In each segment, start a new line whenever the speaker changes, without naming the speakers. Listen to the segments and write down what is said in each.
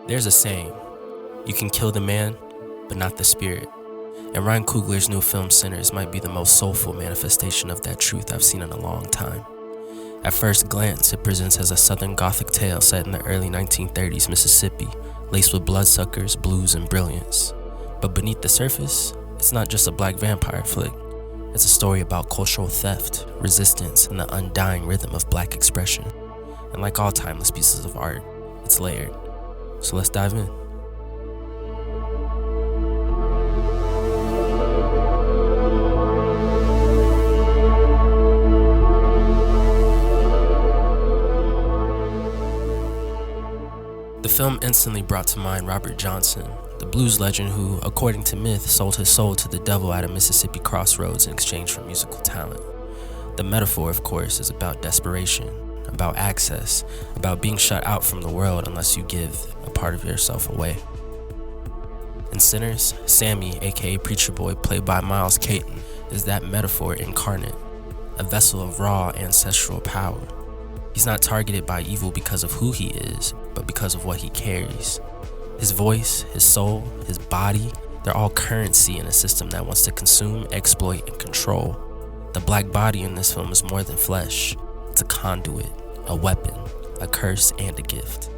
There's a saying, you can kill the man, but not the spirit. And Ryan Coogler's new film Sinners might be the most soulful manifestation of that truth I've seen in a long time. At first glance, it presents as a southern gothic tale set in the early 1930s Mississippi, laced with bloodsuckers, blues, and brilliance. But beneath the surface, it's not just a black vampire flick. It's a story about cultural theft, resistance, and the undying rhythm of black expression. And like all timeless pieces of art, it's layered. So let's dive in. The film instantly brought to mind Robert Johnson, the blues legend who, according to myth, sold his soul to the devil at a Mississippi crossroads in exchange for musical talent. The metaphor, of course, is about desperation, about access, about being shut out from the world unless you give a part of yourself away. In Sinners, Sammy, aka Preacher Boy, played by Miles Caton, is that metaphor incarnate, a vessel of raw ancestral power. He's not targeted by evil because of who he is, but because of what he carries. His voice, his soul, his body, they're all currency in a system that wants to consume, exploit, and control. The black body in this film is more than flesh. It's a conduit, a weapon, a curse, and a gift.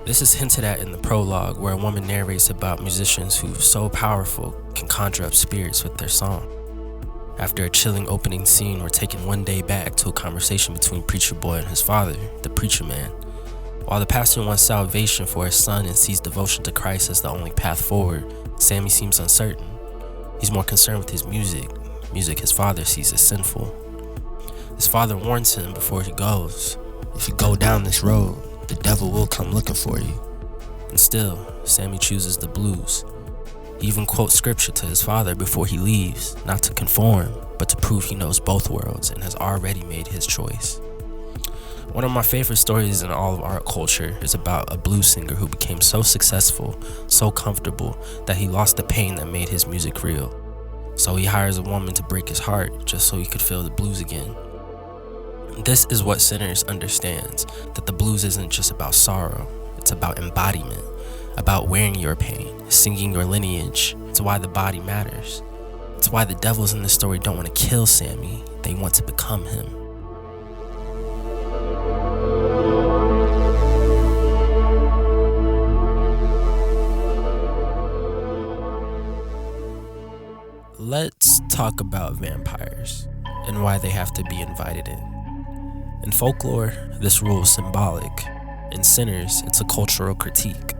This is hinted at in the prologue, where a woman narrates about musicians who, so powerful, can conjure up spirits with their song. After a chilling opening scene, we're taken one day back to a conversation between Preacher Boy and his father, the preacher man. While the pastor wants salvation for his son and sees devotion to Christ as the only path forward, Sammy seems uncertain. He's more concerned with his music his father sees as sinful. His father warns him before he goes, if you go down this road, the devil will come looking for you. And still, Sammy chooses the blues. He even quotes scripture to his father before he leaves, not to conform, but to prove he knows both worlds and has already made his choice. One of my favorite stories in all of art culture is about a blues singer who became so successful, so comfortable, that he lost the pain that made his music real. So he hires a woman to break his heart just so he could feel the blues again. This is what Sinners understands, that the blues isn't just about sorrow, it's about embodiment, about wearing your pain, singing your lineage. It's why the body matters. It's why the devils in this story don't want to kill Sammy, they want to become him. Let's talk about vampires and why they have to be invited in. In folklore, this rule is symbolic. In Sinners, it's a cultural critique.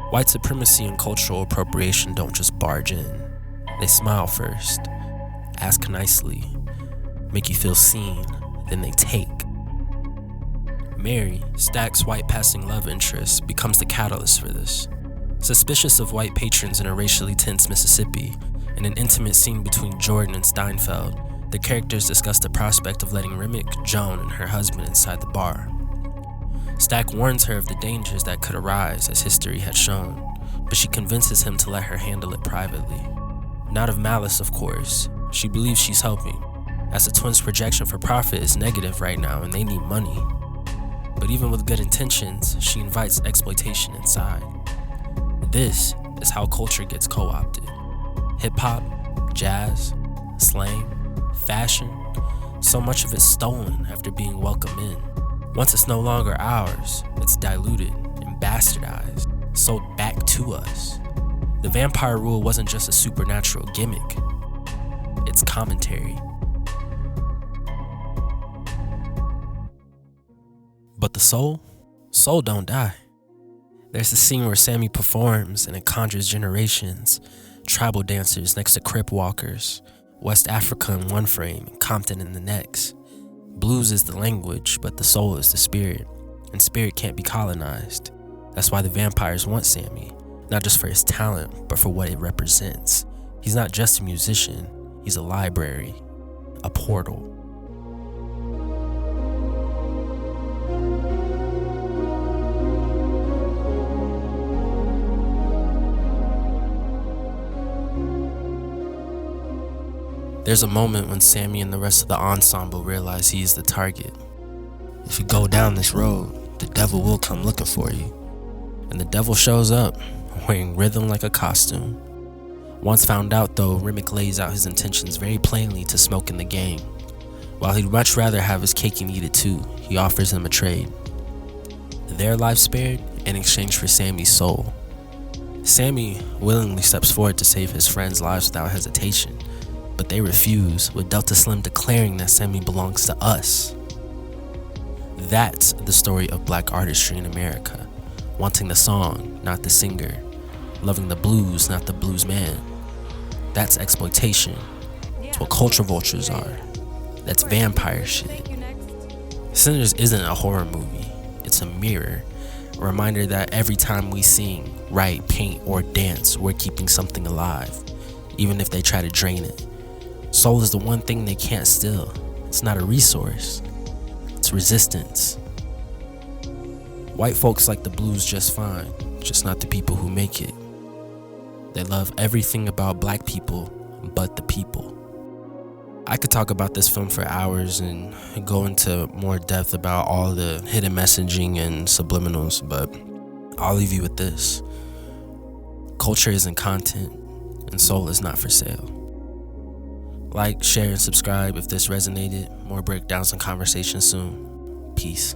White supremacy and cultural appropriation don't just barge in. They smile first, ask nicely, make you feel seen, then they take. Mary, Stack's white passing love interest, becomes the catalyst for this. Suspicious of white patrons in a racially tense Mississippi, in an intimate scene between Jordan and Steinfeld, the characters discuss the prospect of letting Remick, Joan, and her husband inside the bar. Stack warns her of the dangers that could arise, as history had shown, but she convinces him to let her handle it privately. Not of malice, of course. She believes she's helping, as the twins' projection for profit is negative right now and they need money. But even with good intentions, she invites exploitation inside. This is how culture gets co-opted. Hip-hop, jazz, slang, fashion, so much of it's stolen after being welcomed in. Once it's no longer ours, it's diluted and bastardized, sold back to us. The vampire rule wasn't just a supernatural gimmick, it's commentary. But the soul don't die. There's a scene where Sammy performs and it conjures generations, tribal dancers next to crip walkers, West Africa in one frame and Compton in the next. Blues is the language, but the soul is the spirit, and spirit can't be colonized. That's why the vampires want Sammy, not just for his talent, but for what it represents. He's not just a musician, he's a library, a portal. There's a moment when Sammy and the rest of the ensemble realize he is the target. If you go down this road, the devil will come looking for you. And the devil shows up, wearing rhythm like a costume. Once found out though, Remick lays out his intentions very plainly to Smoke and the gang. While he'd much rather have his cake and eat it too, he offers him a trade. Their life spared in exchange for Sammy's soul. Sammy willingly steps forward to save his friends' lives without hesitation, but they refuse, with Delta Slim declaring that Sammy belongs to us. That's the story of black artistry in America, wanting the song, not the singer, loving the blues, not the blues man. That's exploitation. It's what culture vultures are. That's vampire shit. Sinners isn't a horror movie, it's a mirror, a reminder that every time we sing, write, paint, or dance, we're keeping something alive, even if they try to drain it. Soul is the one thing they can't steal. It's not a resource, it's resistance. White folks like the blues just fine, just not the people who make it. They love everything about black people but the people. I could talk about this film for hours and go into more depth about all the hidden messaging and subliminals, but I'll leave you with this. Culture isn't content, and soul is not for sale. Like, share, and subscribe if this resonated. More breakdowns and conversations soon. Peace.